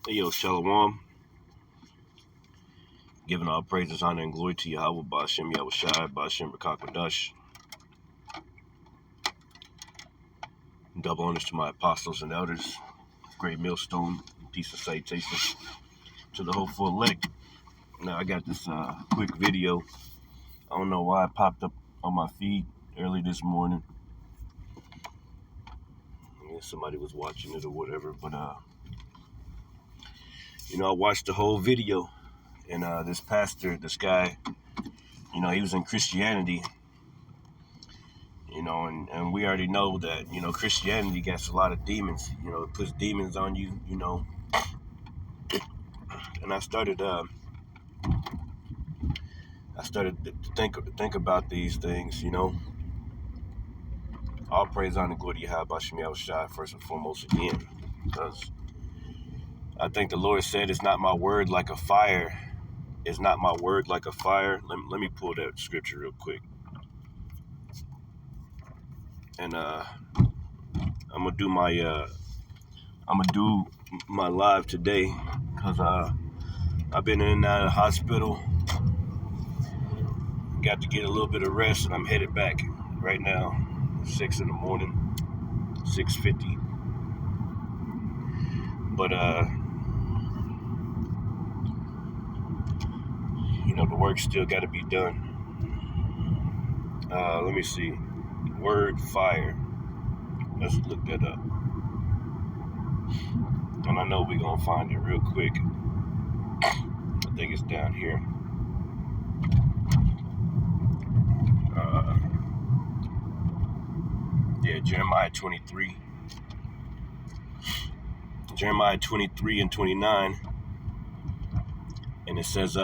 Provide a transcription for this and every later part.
Hey, yo, Shalom. Giving all praises, honor, and glory to Yahweh, Ba'ashem, Yahweh Shai, Ba'ashem, Rakakwadash. Double honors to my apostles and elders. Great millstone, peace and salutation to the hopeful elect. Now, I got this quick video. I don't know why it popped up on my feed early this morning. Somebody was watching it or whatever, but, I watched the whole video. And this pastor, this guy, he was in Christianity. And we already know that, Christianity gets a lot of demons. It puts demons on you, And I started to think about these things, All praise, honor, glory to Yahweh, Ba'ashem, Yahweh Shai, first and foremost again. Because I think the Lord said, it's not my word like a fire. It's not my word like a fire. Let me pull that scripture real quick. And I'm gonna do my live today because I've been in and out of the hospital. Got to get a little bit of rest, and I'm headed back right now. 6 in the morning, 6:50. But the work still got to be done. Let me see. Word fire. Let's look that up. And I know we're gonna find it real quick. I think it's down here. Jeremiah 23. Jeremiah 23 and 29. And it says,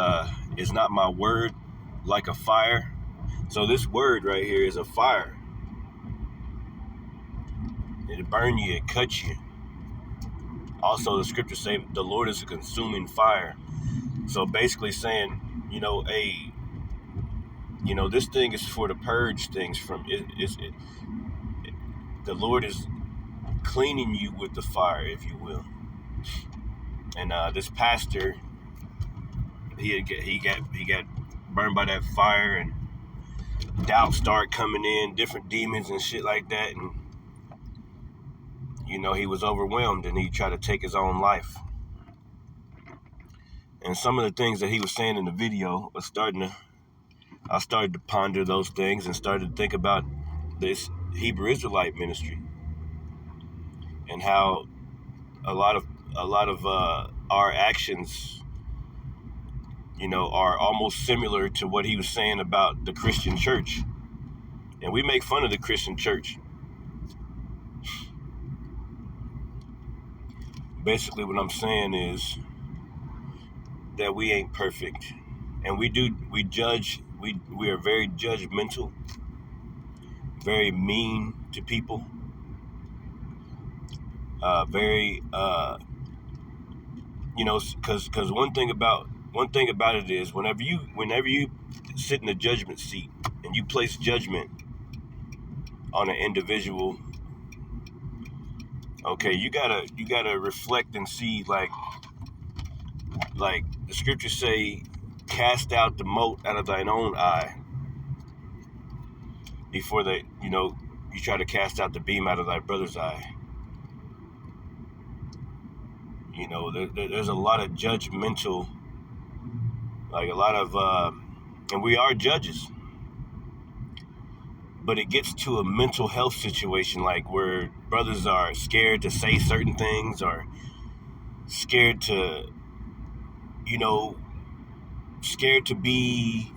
is not my word like a fire? So this word right here is a fire. It'll burn you, it cuts you. Also, the scriptures say the Lord is a consuming fire. So basically saying, this thing is for to purge things from it. The Lord is cleaning you with the fire, if you will. And this pastor, he got burned by that fire, and doubt started coming in, different demons and shit like that, and he was overwhelmed, and he tried to take his own life. And some of the things that he was saying in the video I started to ponder those things and started to think about this Hebrew Israelite ministry and how a lot of our actions, are almost similar to what he was saying about the Christian church. And we make fun of the Christian church. Basically, what I'm saying is that we ain't perfect, and we are very judgmental, very mean to people, very because one thing about it is whenever you sit in the judgment seat and you place judgment on an individual, okay, you gotta reflect and see, like the scriptures say, cast out the mote out of thine own eye before you try to cast out the beam out of thy brother's eye. There's a lot of judgmental, like a lot of, and we are judges, but it gets to a mental health situation, like where brothers are scared to say certain things, or scared to, scared to be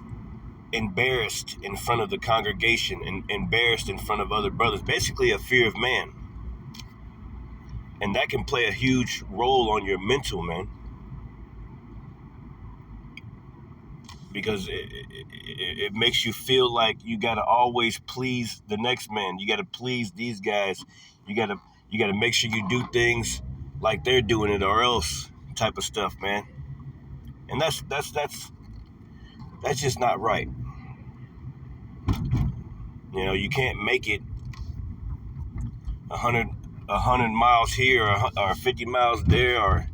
embarrassed in front of the congregation and embarrassed in front of other brothers. Basically, a fear of man. And that can play a huge role on your mental, man. Because it makes you feel like you got to always please the next man. You got to please these guys. You got to make sure you do things like they're doing it, or else type of stuff, man. And that's just not right. You can't make it 100 miles here or 50 miles there, or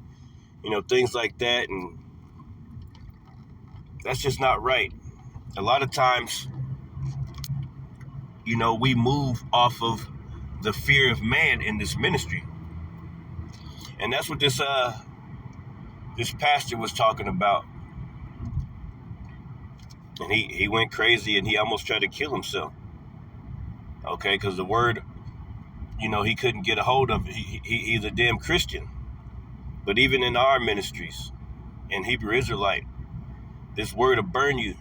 things like that. And that's just not right. A lot of times, we move off of the fear of man in this ministry. And that's what this pastor was talking about. And he went crazy and he almost tried to kill himself. Okay, because the word, he couldn't get a hold of. He's a damn Christian. But even in our ministries, in Hebrew Israelite, this word will burn you.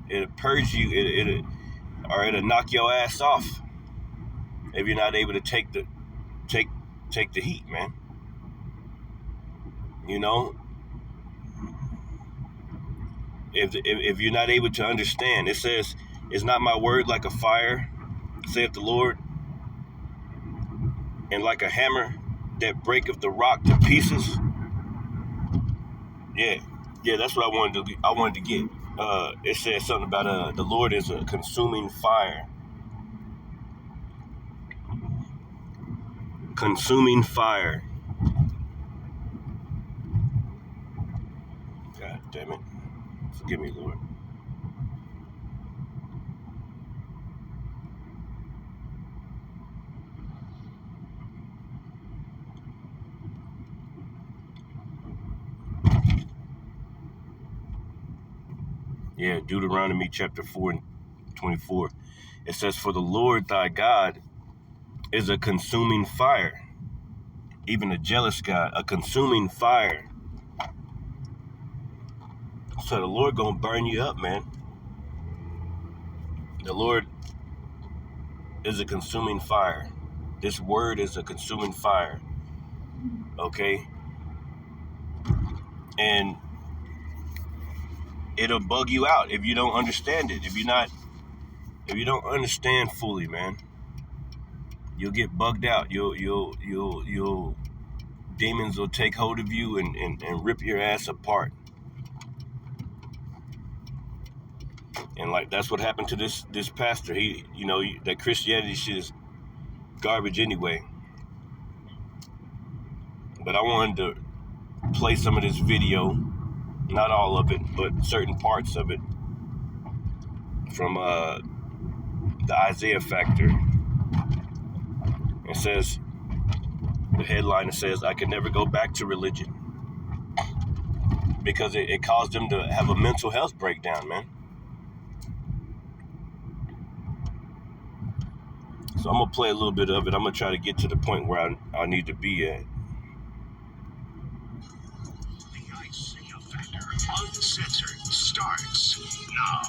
It'll purge you. It'll knock your ass off if you're not able to take the heat, man. If you're not able to understand, it says, "Is not my word like a fire, saith the Lord, and like a hammer that breaketh the rock to pieces?" Yeah, that's what I wanted to get. It says something about the Lord is a consuming fire. Consuming fire. God damn it. Forgive me, Lord. Yeah, Deuteronomy chapter 4 and 24. It says, "For the Lord thy God is a consuming fire, even a jealous God, a consuming fire." So the Lord gonna burn you up, man. The Lord is a consuming fire. This word is a consuming fire. Okay? And it'll bug you out if you don't understand it. If you don't understand fully, man, you'll get bugged out. You'll demons will take hold of you and rip your ass apart. And like that's what happened to this pastor. He, that Christianity shit is garbage anyway. But I wanted to play some of this video, not all of it, but certain parts of it, from the Isaiah Factor. It says, the headline says, "I can never go back to religion," because it caused them to have a mental health breakdown, man. So I'm gonna play a little bit of it. I'm gonna try to get to the point where I need to be at. The Isaiah Factor Uncensored starts now.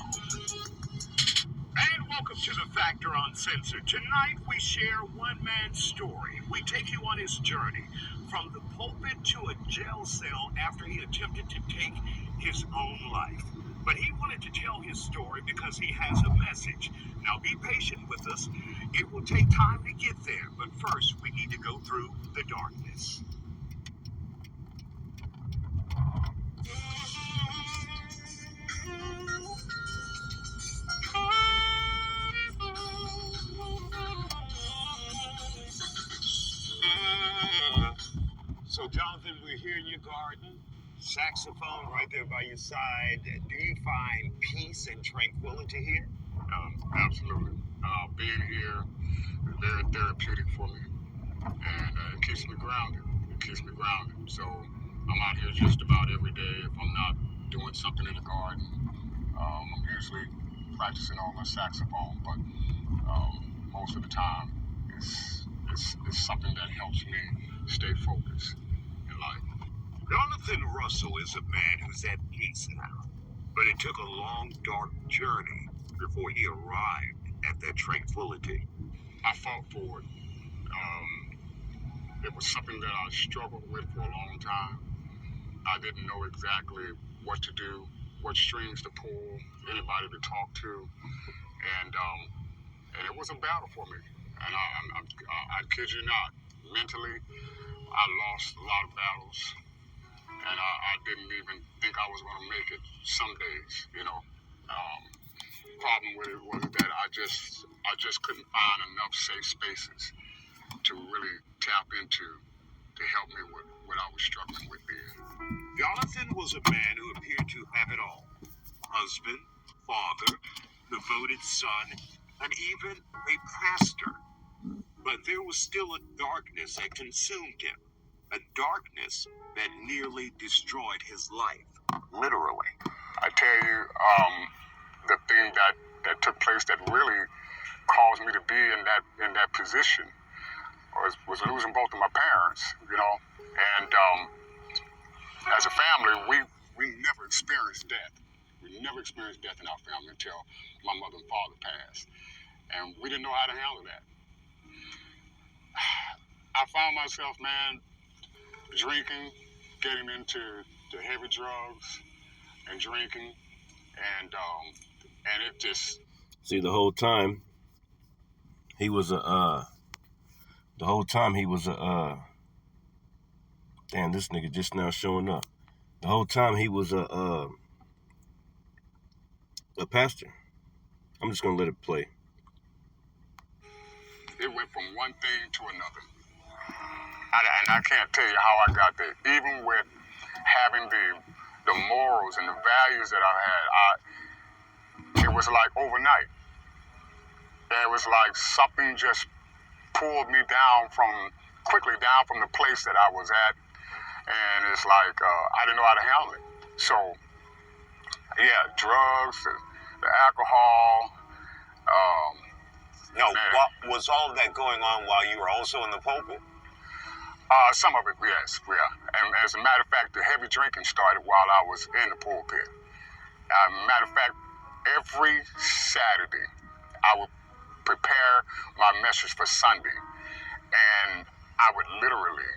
And welcome to the Factor Uncensored. Tonight we share one man's story. We take you on his journey from the pulpit to a jail cell after he attempted to take his own life. But he wanted to tell his story because he has a message. Now be patient with us. It will take time to get there. But first, we need to go through the darkness. So, Jonathan, we're here in your garden, saxophone right there by your side. Do you find peace and tranquility here? Absolutely. Being here is very therapeutic for me, and it keeps me grounded. So, I'm out here just about every day. If I'm not doing something in the garden, I'm usually practicing on my saxophone, but most of the time, it's something that helps me stay focused in life. Jonathan Russell is a man who's at peace now, but it took a long, dark journey before he arrived at that tranquility. I fought for it. It was something that I struggled with for a long time. I didn't know exactly what to do, what strings to pull, anybody to talk to, and it was a battle for me. And I kid you not, mentally, I lost a lot of battles, and I didn't even think I was going to make it some days, Problem with it was that I just couldn't find enough safe spaces to really tap into to help me with what I I was struggling with then. Jonathan was a man who appeared to have it all. Husband, father, devoted son, and even a pastor. But there was still a darkness that consumed him. A darkness that nearly destroyed his life. Literally. I tell you, the thing that took place that really caused me to be in that position was losing both of my parents, you know. And as a family, we never experienced death. We never experienced death in our family until my mother and father passed. And we didn't know how to handle that. I found myself, man, drinking, getting into the heavy drugs and drinking, and it just... See, the whole time he was a damn, this nigga just now showing up. The whole time he was a pastor. I'm just gonna let it play. It went from one thing to another. And I can't tell you how I got there. Even with having the morals and the values that I had, it was like overnight. It was like something just pulled me quickly down from the place that I was at. And it's like, I didn't know how to handle it. So, yeah, drugs, the alcohol. Now, was all of that going on while you were also in the pulpit? Some of it, yes, yeah. And as a matter of fact, the heavy drinking started while I was in the pulpit. Matter of fact, every Saturday, I would prepare my message for Sunday, and I would literally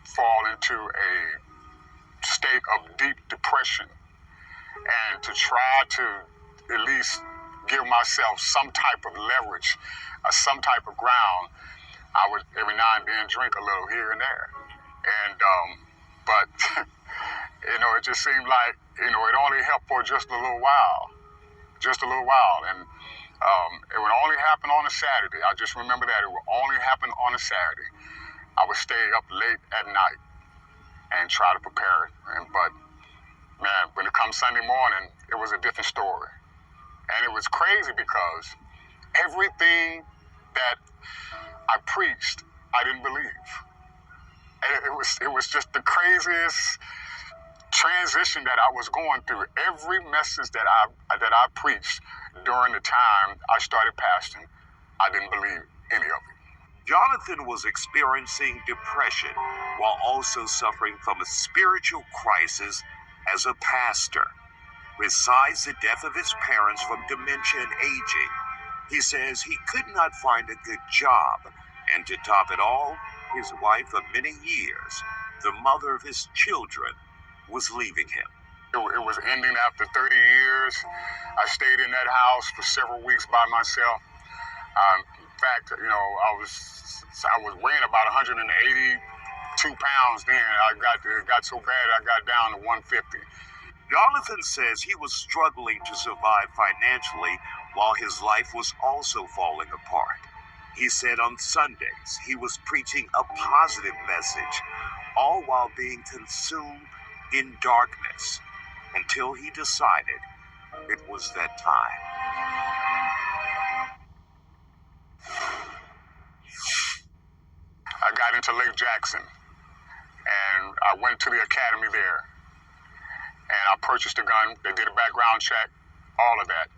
fall into a state of deep depression, and to try to at least give myself some type of leverage, some type of ground, I would every now and then drink a little here and there. And, but, you know, it just seemed like, you know, it only helped for just a little while. And it would only happen on a Saturday. I just remember that it would only happen on a Saturday. I would stay up late at night and try to prepare it. But, man, when it comes Sunday morning, it was a different story. And it was crazy because everything that I preached, I didn't believe. And it was just the craziest transition that I was going through. Every message that I preached during the time I started pastoring, I didn't believe any of it. Jonathan was experiencing depression while also suffering from a spiritual crisis as a pastor. Besides the death of his parents from dementia and aging, he says he could not find a good job. And to top it all, his wife of many years, the mother of his children, was leaving him. It was ending after 30 years. I stayed in that house for several weeks by myself. In fact, you know, I was weighing about 182 pounds then. It got so bad I got down to 150. Jonathan says he was struggling to survive financially while his life was also falling apart. He said on Sundays he was preaching a positive message, all while being consumed in darkness, until he decided it was that time. I got into Lake Jackson, and I went to the academy there, and I purchased a gun. They did a background check, all of that.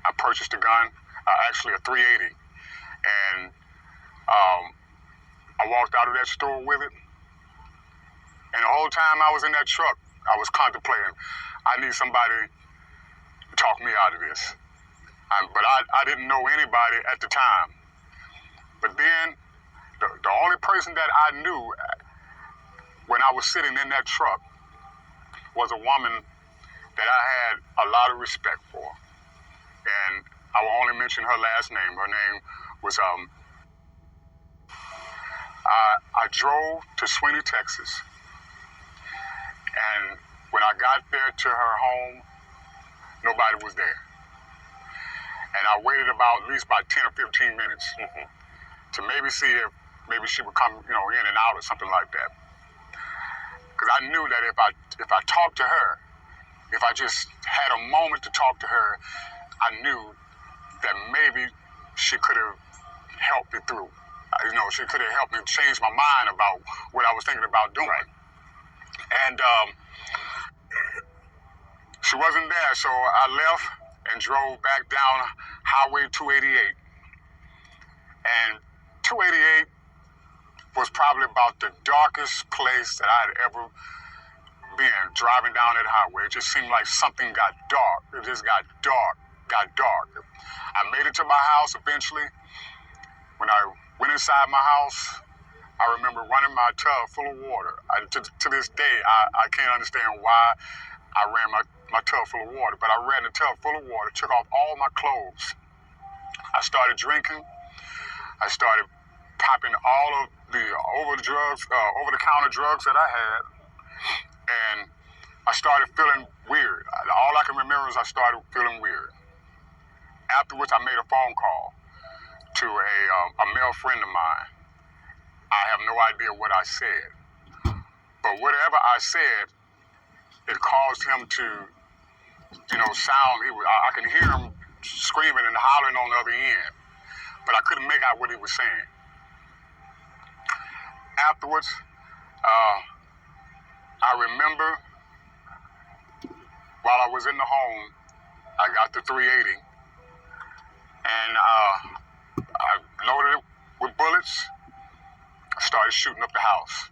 I purchased a gun, actually a .380, and I walked out of that store with it, and the whole time I was in that truck, I was contemplating, I need somebody to talk me out of this. But I didn't know anybody at the time. But then, the only person that I knew when I was sitting in that truck was a woman that I had a lot of respect for. And I will only mention her last name. Her name was, I drove to Sweeny, Texas. And when I got there to her home, nobody was there. And I waited at least about 10 or 15 minutes to maybe see if maybe she would come, you know, in and out or something like that. knew that if I talked to her, if I just had a moment to talk to her, I knew that maybe she could have helped me through. She could have helped me change my mind about what I was thinking about doing. And she wasn't there, so I left and drove back down Highway 288. And 288 was probably about the darkest place that I'd ever been, driving down that highway. It just seemed like something got dark. It just got dark. I made it to my house eventually. When I went inside my house, I remember running my tub full of water. To this day, I can't understand why I ran my tub full of water, but I ran the tub full of water, took off all my clothes. I started drinking. I started popping all of the over-the-counter drugs that I had, and I started feeling weird. All I can remember is I started feeling weird. Afterwards, I made a phone call to a male friend of mine. I have no idea what I said, but whatever I said, it caused him to, sound. I can hear him screaming and hollering on the other end, but I couldn't make out what he was saying. Afterwards, I remember while I was in the home, I got the 380, and I loaded it with bullets. I started shooting up the house.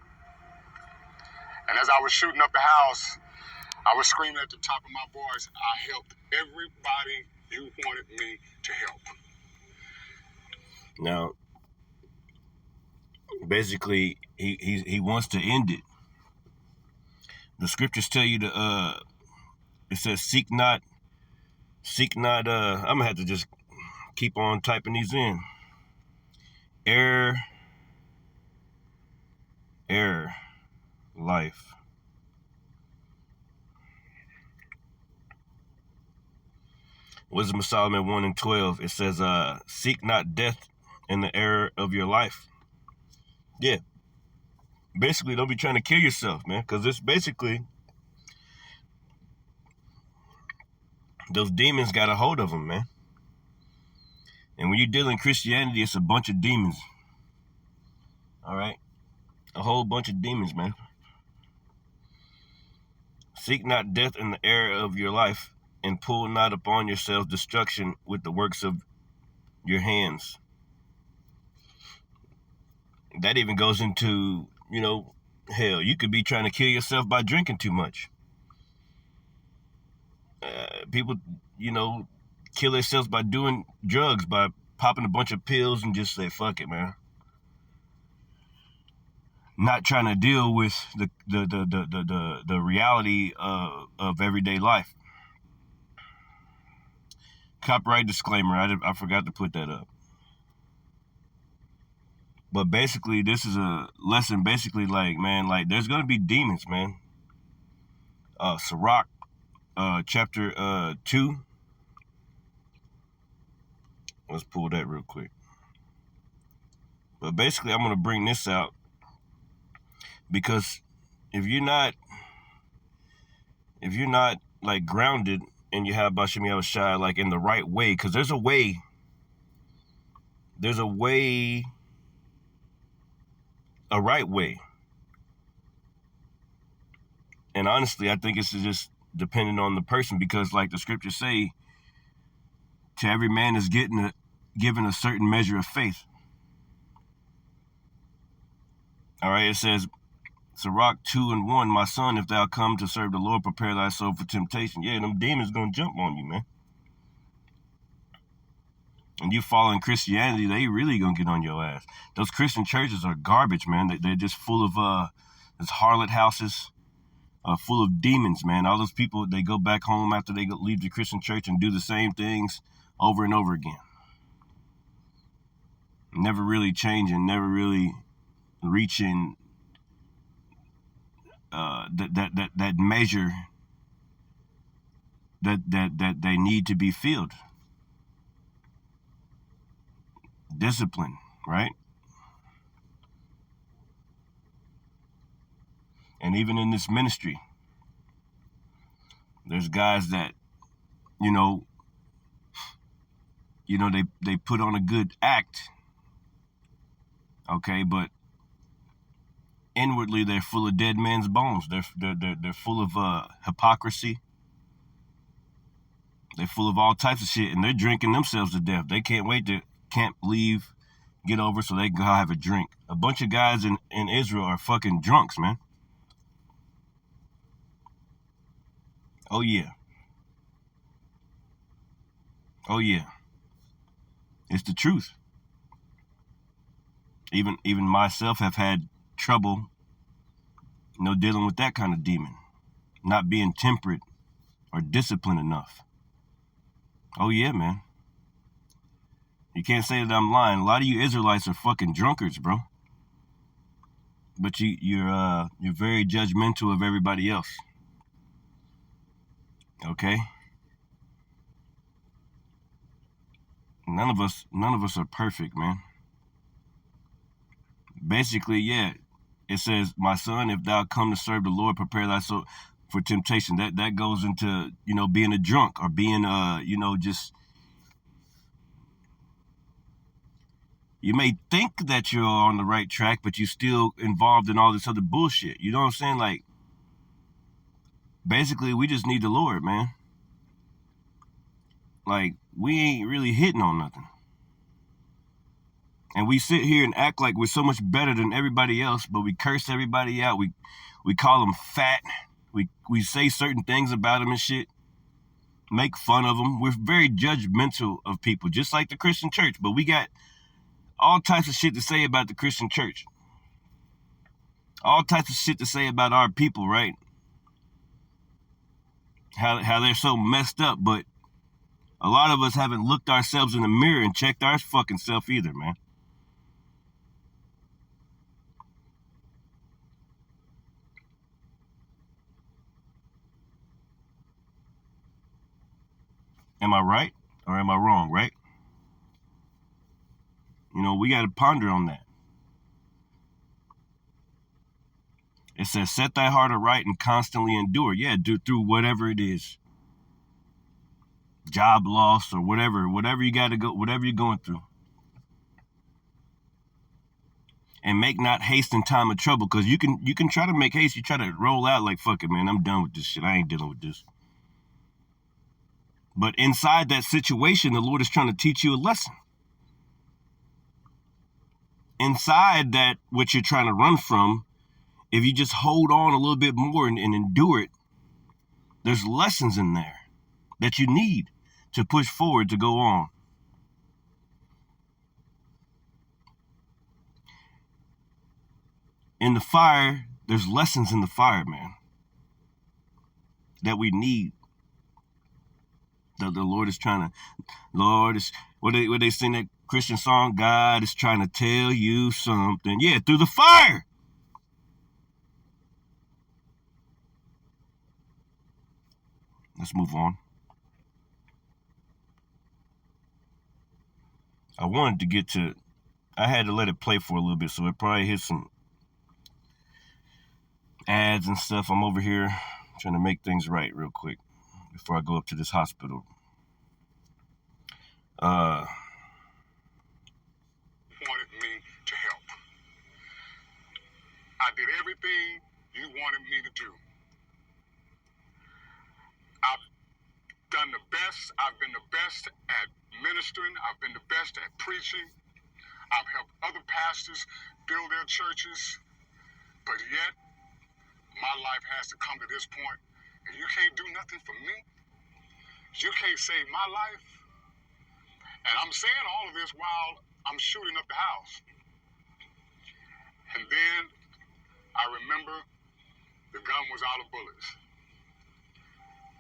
And as I was shooting up the house, I was screaming at the top of my voice, I helped everybody you wanted me to help. Now, basically, he wants to end it. The scriptures tell you it says, seek not, I'm gonna have to just keep on typing these in. Error, life. Wisdom of Solomon 1:12, it says, seek not death in the error of your life. Yeah. Basically, don't be trying to kill yourself, man, because it's basically those demons got a hold of them, man. And when you deal in Christianity, it's a bunch of demons. All right? A whole bunch of demons, man. Seek not death in the error of your life, and pull not upon yourselves destruction with the works of your hands. That even goes into, hell, you could be trying to kill yourself by drinking too much. People, kill themselves by doing drugs, by popping a bunch of pills and just say, fuck it, man. Not trying to deal with the reality of everyday life. Copyright disclaimer, I forgot to put that up. But basically, this is a lesson, basically, there's going to be demons, man. Sirach, chapter 2. Let's pull that real quick. But basically, I'm going to bring this out because if you're not like grounded and you have Bashem Yahushua like in the right way, because there's a right way. And honestly, I think it's just dependent on the person, because like the scriptures say, to every man is given a certain measure of faith. All right, it says, Sirach 2:1, my son, if thou come to serve the Lord, prepare thy soul for temptation. Yeah, them demons gonna jump on you, man. And you fall in Christianity, they really gonna get on your ass. Those Christian churches are garbage, man. They're just full of those harlot houses, full of demons, man. All those people, they go back home after they leave the Christian church and do the same things over and over again. Never really changing, never really reaching that measure that they need to be filled. Discipline, right? And even in this ministry, there's guys that, you know, they put on a good act, okay, but inwardly they're full of dead men's bones. They're full of hypocrisy. They're full of all types of shit, and they're drinking themselves to death. They can't leave, get over so they can go have a drink. A bunch of guys in Israel are fucking drunks, man. Oh yeah. Oh yeah. It's the truth. Even myself have had trouble, dealing with that kind of demon. Not being temperate or disciplined enough. Oh yeah, man. You can't say that I'm lying. A lot of you Israelites are fucking drunkards, bro. But you're very judgmental of everybody else. Okay? None of us are perfect, man. Basically, yeah, it says, "My son, if thou come to serve the Lord, prepare thy soul for temptation." That goes into, being a drunk or being just, you may think that you're on the right track, but you're still involved in all this other bullshit. You know what I'm saying? Like, basically, we just need the Lord, man. Like, we ain't really hitting on nothing. And we sit here and act like we're so much better than everybody else, but we curse everybody out. We call them fat. We say certain things about them and shit. Make fun of them. We're very judgmental of people, just like the Christian church. But we got all types of shit to say about the Christian church. All types of shit to say about our people, right? How they're so messed up, but a lot of us haven't looked ourselves in the mirror and checked our fucking self either, man. Am I right or am I wrong, right? We got to ponder on that. It says, set thy heart aright and constantly endure. Yeah, do through whatever it is. Job loss or whatever you got to go, whatever you're going through. And make not haste in time of trouble, because you can try to make haste. You try to roll out like, fuck it, man, I'm done with this shit. I ain't dealing with this. But inside that situation, the Lord is trying to teach you a lesson. Inside that, what you're trying to run from, if you just hold on a little bit more and endure it, there's lessons in there that you need to push forward, to go on. In the fire, there's lessons in the fire, man, that we need. That the Lord is trying to, Lord is, what they sing that Christian song, God is trying to tell you something. Yeah, through the fire. Let's move on. I wanted to get to, I had to let it play for a little bit, so it probably hit some ads and stuff. I'm over here trying to make things right real quick before I go up to this hospital. Wanted me to help. I did everything you wanted me to do. I've done the best. I've been the best at ministering. I've been the best at preaching. I've helped other pastors build their churches. But yet, my life has to come to this point, and you can't do nothing for me. You can't save my life. And I'm saying all of this while I'm shooting up the house. And then I remember the gun was out of bullets.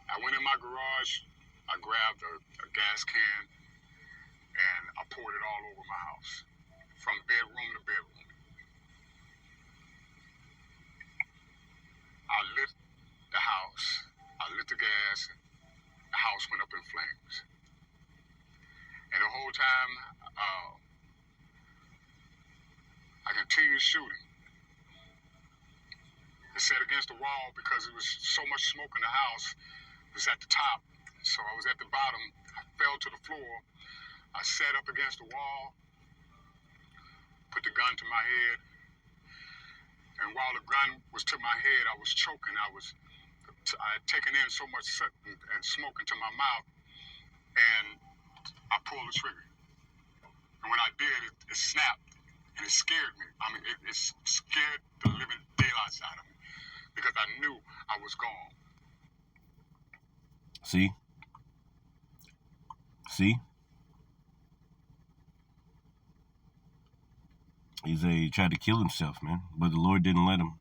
I went in my garage, I grabbed a gas can, and I poured it all over my house, from bedroom to bedroom. I lit the house, I lit the gas, and the house went up in flames. And the whole time, I continued shooting. I sat against the wall because it was so much smoke in the house. It was at the top, so I was at the bottom. I fell to the floor. I sat up against the wall, put the gun to my head, and while the gun was to my head, I was choking. I had taken in so much soot and smoke into my mouth, and I pulled the trigger. And when I did, it snapped, and it scared me. I mean, it scared the living daylights out of me because I knew I was gone. See? He tried to kill himself, man, but the Lord didn't let him.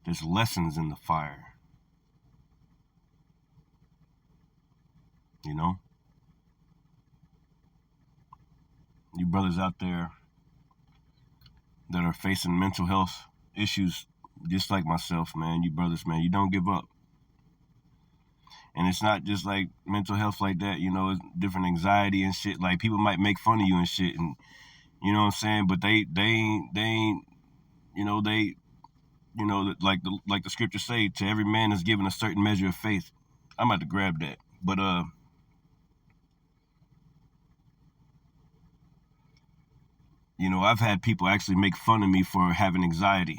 There's lessons in the fire. You know? You brothers out there that are facing mental health issues just like myself, man, you brothers, man, you don't give up. And it's not just like mental health like that, you know, it's different anxiety and shit. Like, people might make fun of you and shit, and you know what I'm saying, but they ain't, you know, like the scriptures say, to every man is given a certain measure of faith. I'm about to grab that. But you know, I've had people actually make fun of me for having anxiety.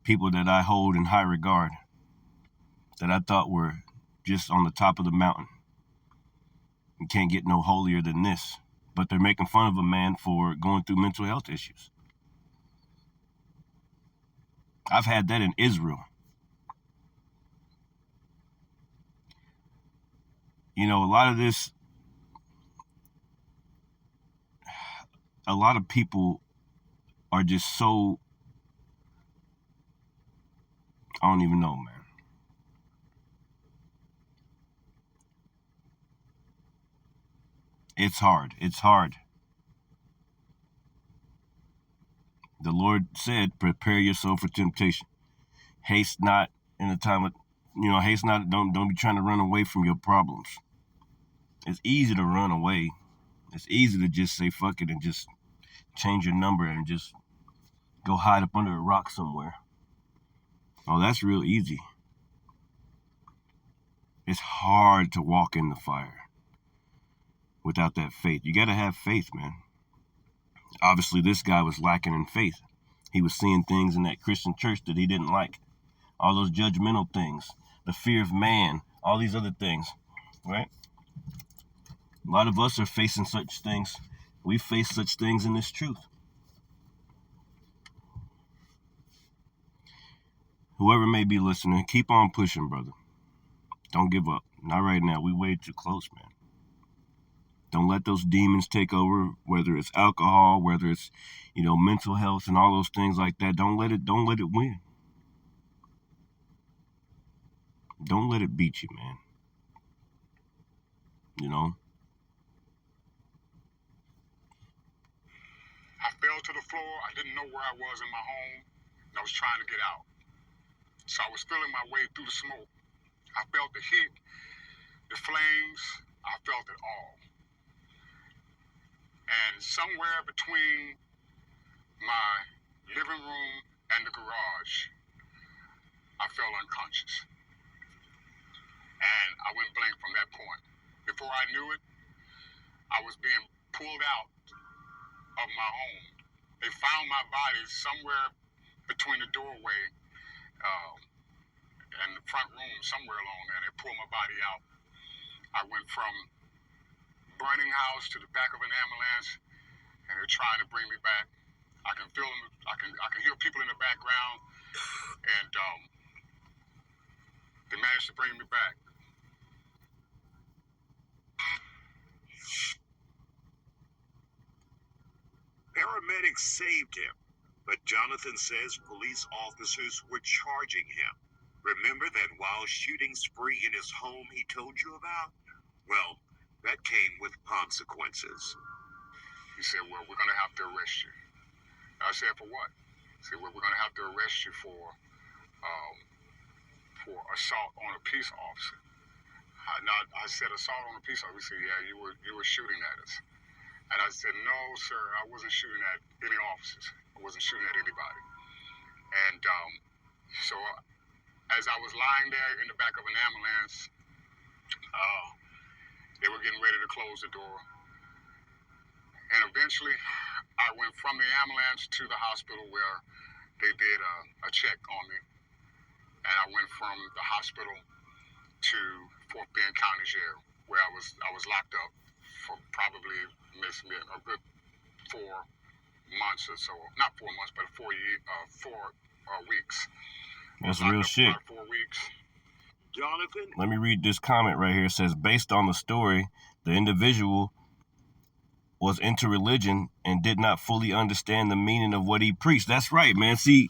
People that I hold in high regard, that I thought were just on the top of the mountain. You can't get no holier than this. But they're making fun of a man for going through mental health issues. I've had that in Israel. You know, a lot of people are just so, I don't even know, man. It's hard. The Lord said, prepare yourself for temptation. Haste not in the time of, haste not, don't be trying to run away from your problems. It's easy to run away. It's easy to just say fuck it and just change your number and just go hide up under a rock somewhere. Oh, that's real easy. It's hard to walk in the fire without that faith. You got to have faith, man. Obviously, this guy was lacking in faith. He was seeing things in that Christian church that he didn't like. All those judgmental things, the fear of man, all these other things, right? A lot of us are facing such things. We face such things in this truth. Whoever may be listening, keep on pushing, brother. Don't give up. Not right now. We way too close, man. Don't let those demons take over, whether it's alcohol, whether it's, mental health and all those things like that. Don't let it win. Don't let it beat you, man. I fell to the floor. I didn't know where I was in my home, and I was trying to get out. So I was feeling my way through the smoke. I felt the heat, the flames. I felt it all. And somewhere between my living room and the garage, I fell unconscious. And I went blank from that point. Before I knew it, I was being pulled out of my home. They found my body somewhere between the doorway and the front room, somewhere along there. They pulled my body out. I went from burning house to the back of an ambulance, and they're trying to bring me back. I can feel them. I can hear people in the background, and they managed to bring me back. Paramedics saved him, but Jonathan says police officers were charging him. Remember that wild shooting spree in his home he told you about? Well, that came with consequences. He said, well, we're going to have to arrest you. I said, for what? He said, well, we're going to have to arrest you for assault on a peace officer. I said, assault on a peace officer? He said, yeah, you were shooting at us. And I said, no, sir, I wasn't shooting at any officers. I wasn't shooting at anybody. And so as I was lying there in the back of an ambulance, they were getting ready to close the door. And eventually, I went from the ambulance to the hospital where they did a check on me. And I went from the hospital to Fort Bend County Jail, where I was locked up for probably a good 4 months or so. Not 4 months, but 4 weeks. That's real shit. 4 weeks. Jonathan? Let me read this comment right here. It says, based on the story, the individual was into religion and did not fully understand the meaning of what he preached. That's right, man. See,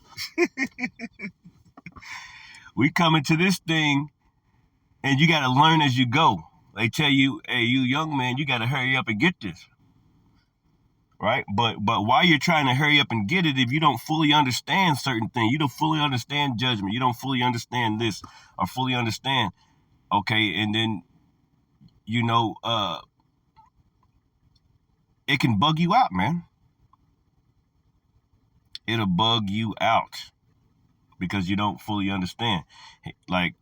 we come into this thing and you got to learn as you go. They tell you, hey, you young man, you got to hurry up and get this. Right? But while you're trying to hurry up and get it, if you don't fully understand certain things, you don't fully understand judgment, you don't fully understand this or fully understand, okay, and then, you know, it can bug you out, man. It'll bug you out because you don't fully understand. Like,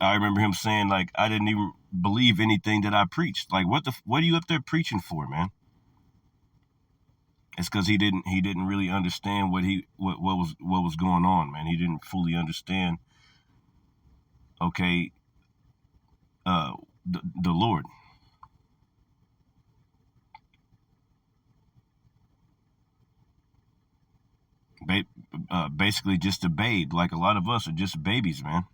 I remember him saying, like, I didn't even believe anything that I preached. Like, what are you up there preaching for, man? It's because he didn't really understand what was going on, man. He didn't fully understand, okay, the Lord. Basically just a babe. Like a lot of us are just babies, man.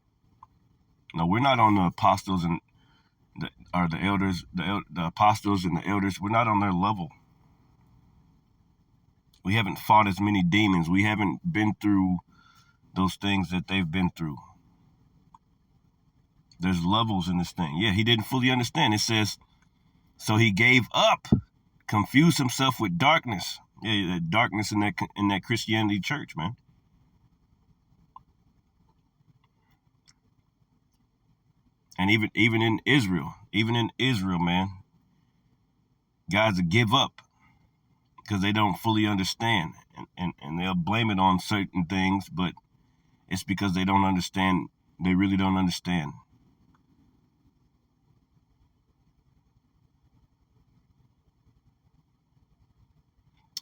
No, we're not on the apostles and the elders, the apostles and the elders. We're not on their level. We haven't fought as many demons. We haven't been through those things that they've been through. There's levels in this thing. Yeah, he didn't fully understand. It says, so he gave up, confused himself with darkness. Yeah, darkness in that Christianity church, man. And even in Israel, man, guys that give up because they don't fully understand, and they'll blame it on certain things, but it's because they don't understand. They really don't understand.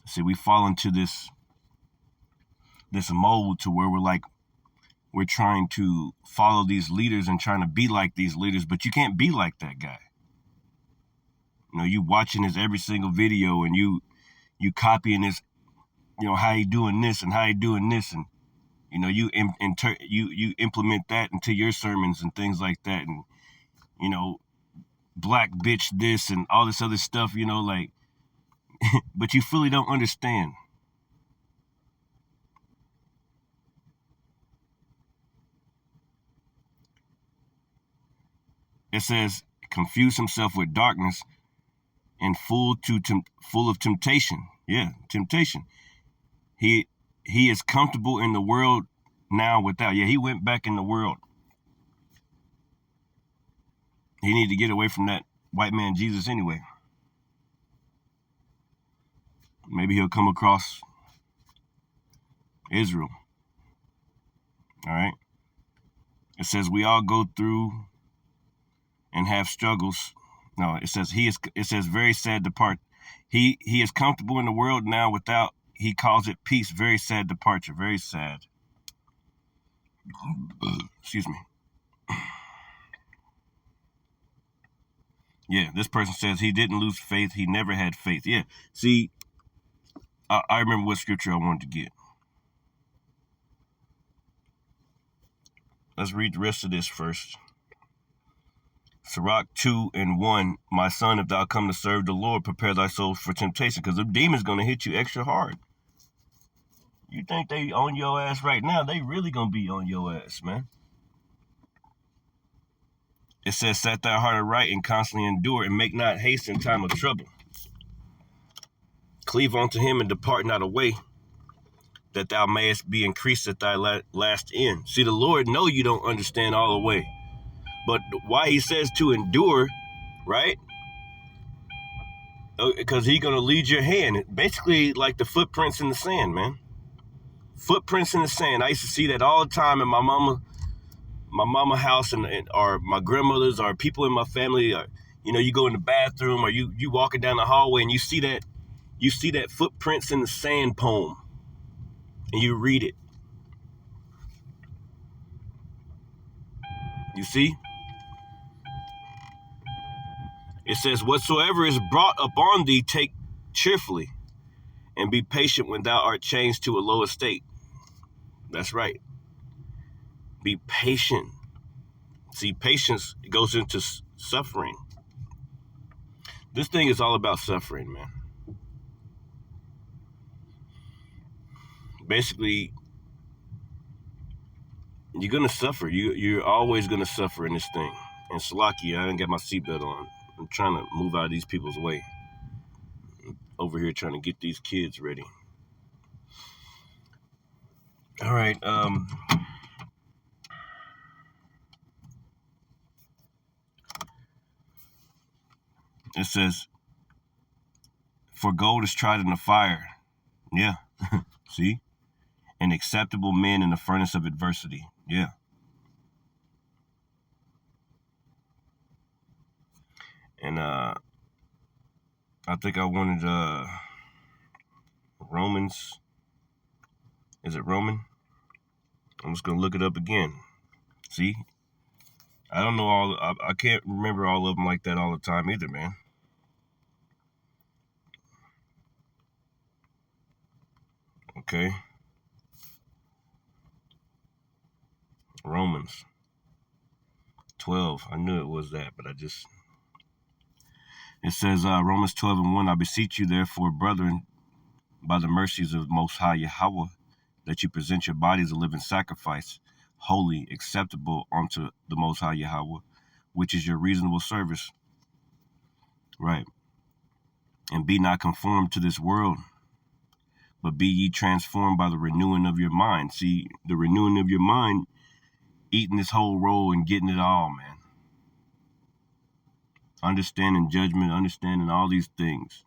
See, we fall into this mold to where we're trying to follow these leaders and trying to be like these leaders, but you can't be like that guy. You know, you watching his every single video and you copying his, you know, how he doing this and how he doing this, and you know, you implement that into your sermons and things like that, and you know, black bitch this and all this other stuff, you know, like, but you fully don't understand. It says, confuse himself with darkness and full of temptation. Yeah, temptation. He is comfortable in the world now without. Yeah, he went back in the world. He needed to get away from that white man Jesus anyway. Maybe he'll come across Israel. All right. It says we all go through and have struggles. No, it says very sad depart. He is comfortable in the world now without. He calls it peace. Very sad departure. Very sad. Excuse me. Yeah, this person says he didn't lose faith. He never had faith. Yeah. See, I remember what scripture I wanted to get. Let's read the rest of this first. Sirach 2:1, my son, if thou come to serve the Lord, prepare thy soul for temptation, because the demon's going to hit you extra hard. You think they on your ass right now, they really going to be on your ass, man. It says, set thy heart aright and constantly endure, and make not haste in time of trouble. Cleave unto him and depart not away, that thou mayest be increased at thy last end. See, the Lord know you don't understand all the way. But why he says to endure, right? because he's going to lead your hand. Basically like the footprints in the sand, man. Footprints in the sand. I used to see that all the time in my mama house and or my grandmother's or people in my family. Or, you go in the bathroom or you walking down the hallway and you see that footprints in the sand poem and you read it. You see? It says, whatsoever is brought upon thee, take cheerfully, and be patient when thou art changed to a low estate. That's right. Be patient. See, patience goes into suffering. This thing is all about suffering, man. Basically, you're going to suffer. You're always going to suffer in this thing. And Salaki, I didn't get my seatbelt on. I'm trying to move out of these people's way. I'm over here trying to get these kids ready. All right. It says, for gold is tried in the fire. Yeah. See? And acceptable men in the furnace of adversity. Yeah. And I think I wanted Romans. Is it Roman? I'm just going to look it up again. See? I don't know I can't remember all of them like that all the time either, man. Okay. Romans 12. I knew it was that, but it says, Romans 12:1, I beseech you, therefore, brethren, by the mercies of Most High Yahweh, that you present your bodies a living sacrifice, holy, acceptable unto the Most High Yahweh, which is your reasonable service. Right. And be not conformed to this world, but be ye transformed by the renewing of your mind. See, the renewing of your mind, eating this whole roll and getting it all, man. Understanding judgment, understanding all these things.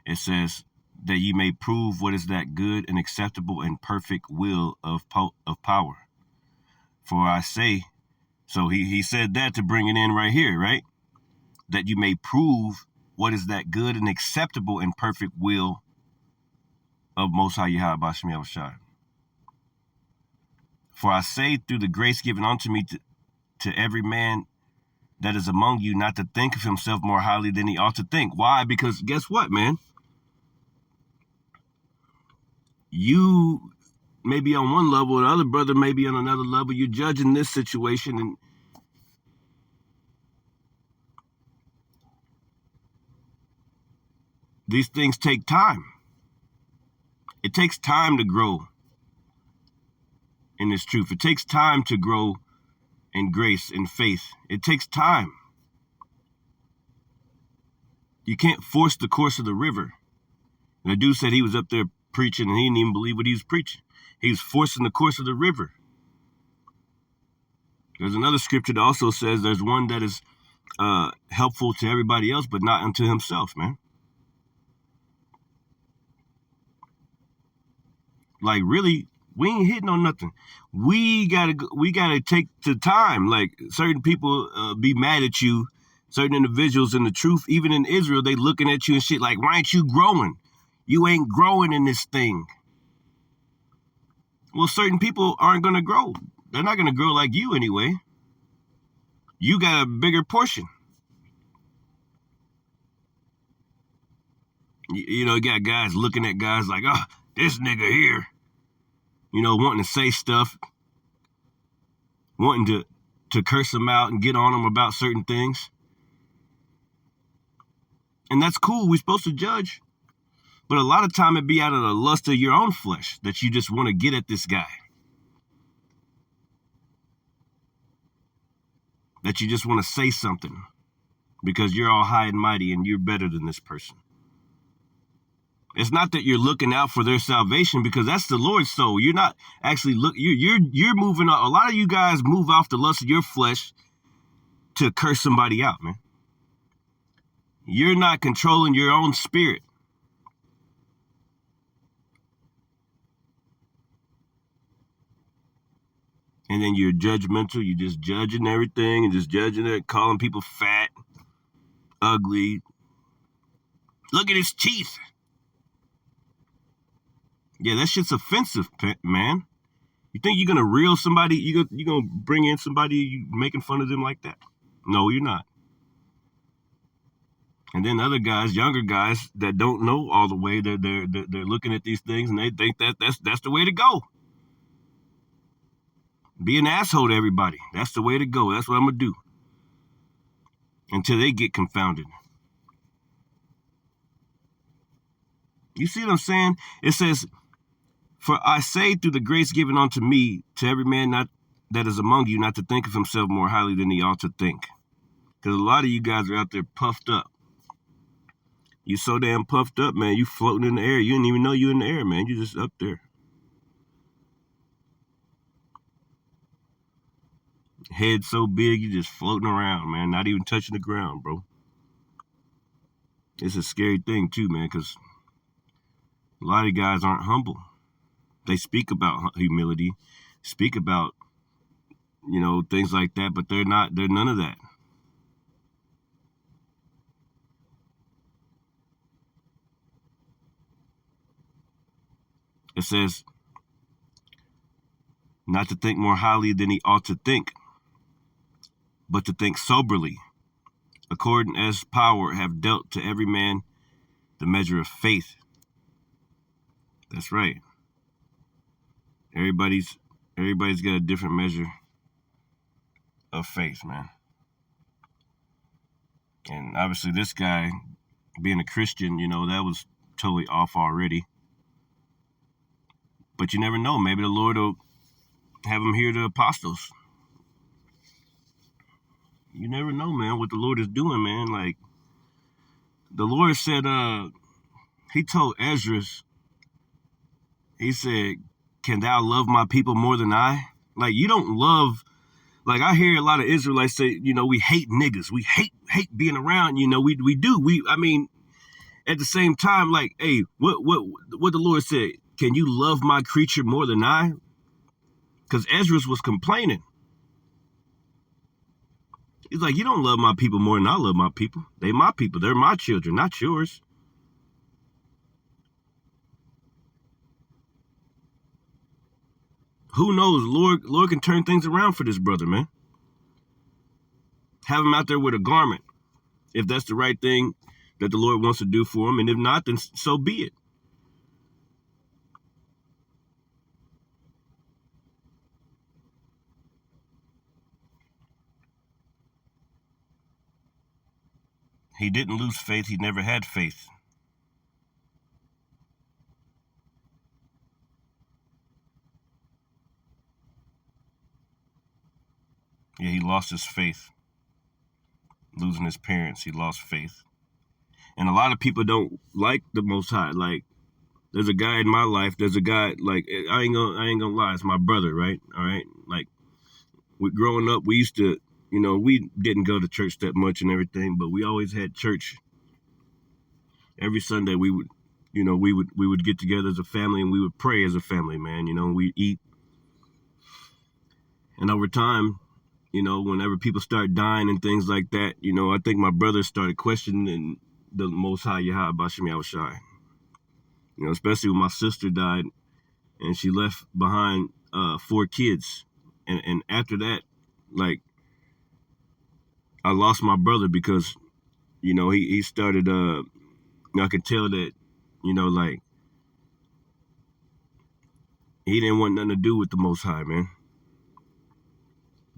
It says that ye may prove what is that good and acceptable and perfect will of power. For I say, so he said that to bring it in right here, right? That you may prove what is that good and acceptable and perfect will of Most High Yahweh Bashmi Avashai. For I say through the grace given unto me to every man that is among you not to think of himself more highly than he ought to think. Why? Because guess what, man? You may be on one level, the other brother may be on another level. You're judging this situation, and these things take time. It takes time to grow in this truth. It takes time to grow in grace and faith. It takes time. You can't force the course of the river. And the dude said he was up there preaching and he didn't even believe what he was preaching. He was forcing the course of the river. There's another scripture that also says there's one that is helpful to everybody else, but not unto himself, man. Like, really, we ain't hitting on nothing. We gotta take the time. Like, certain people be mad at you, certain individuals in the truth, even in Israel, they looking at you and shit like, why ain't you growing? You ain't growing in this thing. Well, certain people aren't gonna grow. They're not gonna grow like you anyway. You got a bigger portion. You know, you got guys looking at guys like, oh, this nigga here. You know, wanting to say stuff, wanting to curse them out and get on them about certain things. And that's cool. We're supposed to judge. But a lot of time it be out of the lust of your own flesh that you just want to get at this guy. That you just want to say something because you're all high and mighty and you're better than this person. It's not that you're looking out for their salvation, because that's the Lord's soul. You're not actually you're moving on. A lot of you guys move off the lust of your flesh to curse somebody out, man. You're not controlling your own spirit. And then you're judgmental. You're just judging everything and just judging it, calling people fat, ugly. Look at his teeth. Yeah, that shit's offensive, man. You think you're gonna reel somebody? You gonna bring in somebody you making fun of them like that? No, you're not. And then other guys, younger guys that don't know all the way, they're looking at these things and they think that's the way to go. Be an asshole to everybody. That's the way to go. That's what I'm gonna do. Until they get confounded. You see what I'm saying? It says, "For I say through the grace given unto me, to every man not that is among you, not to think of himself more highly than he ought to think." Because a lot of you guys are out there puffed up. You so damn puffed up, man. You floating in the air. You didn't even know you in the air, man. You just up there. Head so big, you just floating around, man. Not even touching the ground, bro. It's a scary thing, too, man, because a lot of guys aren't humble. They speak about humility, speak about, things like that, but they're none of that. It says, not to think more highly than he ought to think, but to think soberly, according as power have dealt to every man the measure of faith. That's right. Everybody's got a different measure of faith, man. And obviously this guy, being a Christian, that was totally off already. But you never know. Maybe the Lord will have him hear the apostles. You never know, man, what the Lord is doing, man. Like, the Lord said, he told Ezra, he said, "Can thou love my people more than I?" Like, you don't love, like, I hear a lot of Israelites say, we hate niggas. We hate being around, we do. At the same time, like, hey, what the Lord said, can you love my creature more than I? Because Ezra was complaining. He's like, you don't love my people more than I love my people. They my people. They're my children, not yours. Who knows? Lord can turn things around for this brother, man. Have him out there with a garment, if that's the right thing that the Lord wants to do for him. And if not, then so be it. He didn't lose faith. He never had faith. Yeah, he lost his faith. Losing his parents, he lost faith. And a lot of people don't like the Most High. Like, there's a guy in my life. There's a guy, like, I ain't gonna lie. It's my brother, right? All right. Like, growing up, we used to, we didn't go to church that much and everything, but we always had church. Every Sunday we would get together as a family and we would pray as a family, man. We'd eat. And over time, whenever people start dying and things like that, I think my brother started questioning the Most High Yahweh Bashim Yahushai. Especially when my sister died and she left behind 4 kids. And after that, like, I lost my brother because, he started, I could tell that, like, he didn't want nothing to do with the Most High, man.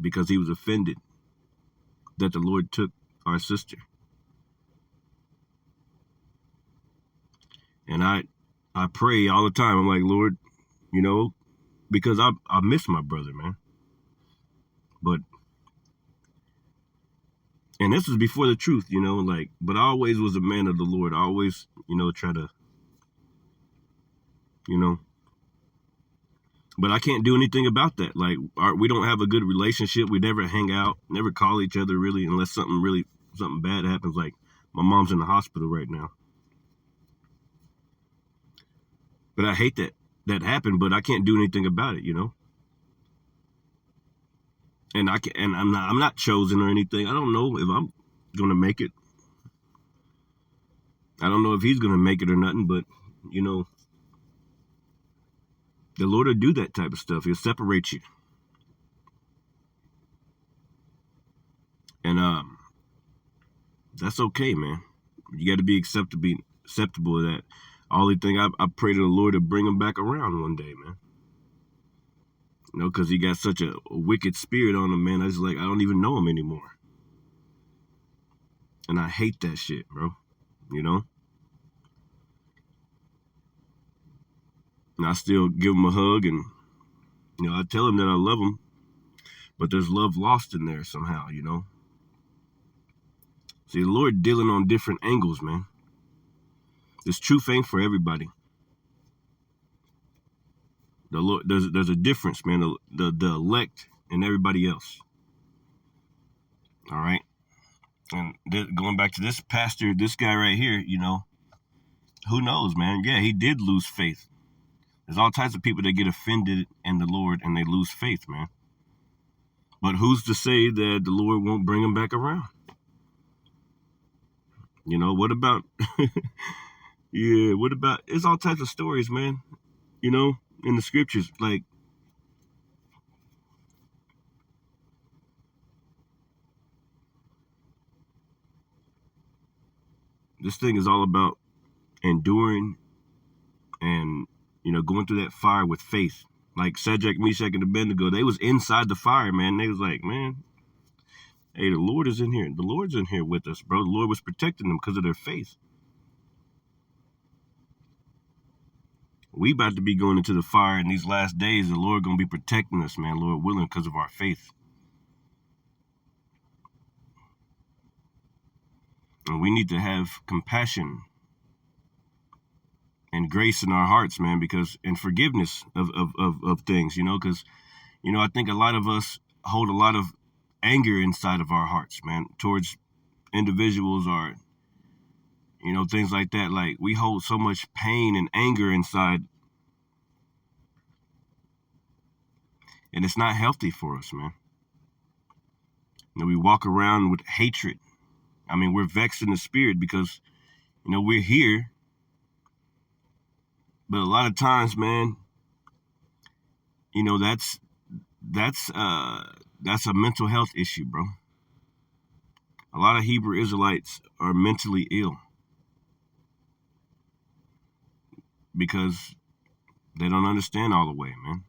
Because he was offended that the Lord took our sister. And I pray all the time. I'm like, Lord, because I miss my brother, man. And this was before the truth, but I always was a man of the Lord. I always, try to, But I can't do anything about that. Like, we don't have a good relationship. We never hang out, never call each other really, unless something bad happens. Like, my mom's in the hospital right now. But I hate that happened, but I can't do anything about it, And I'm not chosen or anything. I don't know if I'm gonna make it. I don't know if he's gonna make it or nothing, but the Lord will do that type of stuff. He'll separate you. And that's okay, man. You got to be acceptable of that. Only thing I pray to the Lord to bring him back around one day, man. Because he got such a wicked spirit on him, man. I don't even know him anymore. And I hate that shit, bro. And I still give him a hug, and I tell him that I love him, but there's love lost in there somehow, See, the Lord dealing on different angles, man. This truth ain't for everybody. The Lord, there's a difference, man. The elect and everybody else. All right. And going back to this pastor, this guy right here, who knows, man? Yeah, he did lose faith. There's all types of people that get offended in the Lord and they lose faith, man. But who's to say that the Lord won't bring them back around? What about, it's all types of stories, man, in the scriptures. Like, this thing is all about enduring and, going through that fire with faith. Like Shadrach, Meshach, and Abednego, they was inside the fire, man. They was like, man, hey, the Lord is in here. The Lord's in here with us, bro. The Lord was protecting them because of their faith. We about to be going into the fire in these last days. The Lord going to be protecting us, man, Lord willing, because of our faith. And we need to have compassion and grace in our hearts, man, and forgiveness of things, because, I think a lot of us hold a lot of anger inside of our hearts, man, towards individuals or, things like that. Like, we hold so much pain and anger inside, and it's not healthy for us, man. We walk around with hatred. I mean, we're vexed in the spirit because, we're here. But a lot of times, man, that's a mental health issue, bro. A lot of Hebrew Israelites are mentally ill because they don't understand all the way, man.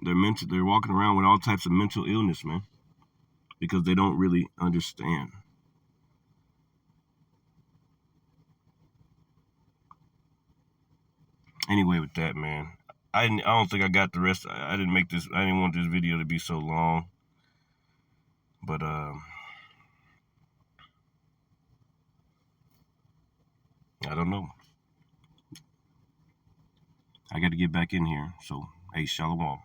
They're walking around with all types of mental illness, man, because they don't really understand. Anyway, with that, man, I don't think I got the rest. I didn't want this video to be so long. But I don't know. I got to get back in here. So, hey, shalom.